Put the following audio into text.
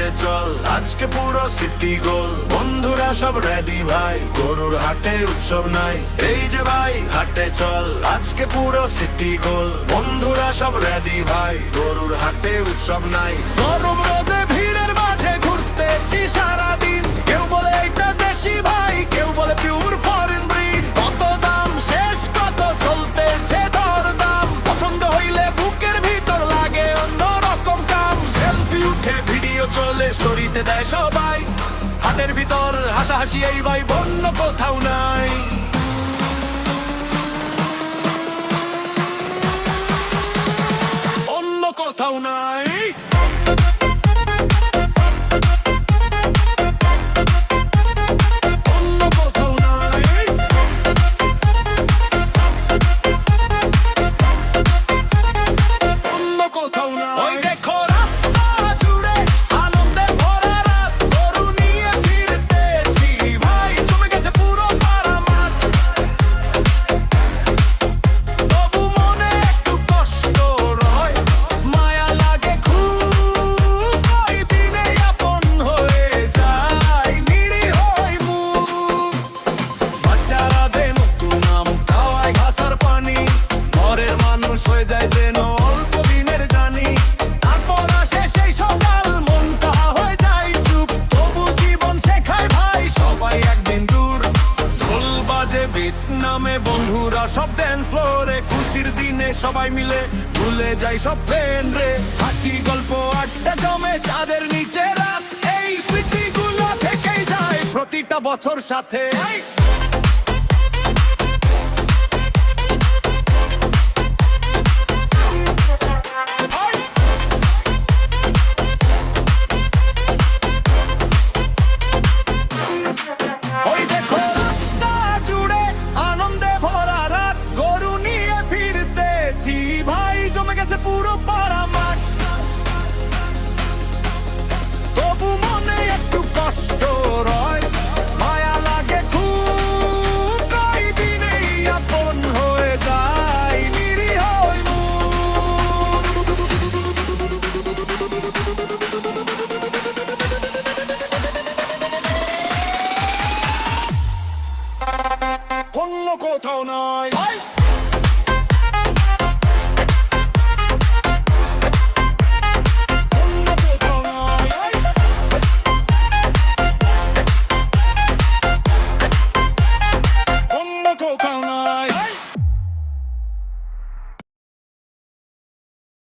হাটে চল, আজকে পুরো সিটি গোল। বন্ধুরা সব রেডি ভাই, গরুর হাটে উৎসব নাই। এই যে ভাই হাটে চল, আজকে পুরো সিটি গোল। বন্ধুরা সব রেডি ভাই, গরুর হাটে উৎসব নাই। গরম রোদে ভিড়ের মাঝে ঘুরতেছি সারাদিন। কেউ বলে এটা দেশি ভাই, কেউ বলে পিওর ফরেন ব্রিড। কত দাম শেষ কত চলতেছে দরদাম। পছন্দ হইলে বুকের ভিতর লাগে অন্যরকম কাম। সেলফি উঠে ভিডিও চলে, স্টোরিতে দেয় সবাই। হাটের ভিতর হাসাহাসি এই ভাই অন্য কোথাও নাই। অন্য কোথাও নাই। নামে বন্ধুরা সব ড্যান্স ফ্লোরে, খুশির দিনে সবাই মিলে ভুলে যাই সব পেন রে। হাসি গল্প আড্ডা জমে চাঁদের নিচে রাত, এই স্মৃতিগুলো থেকেই যায় প্রতিটা বছর সাথে।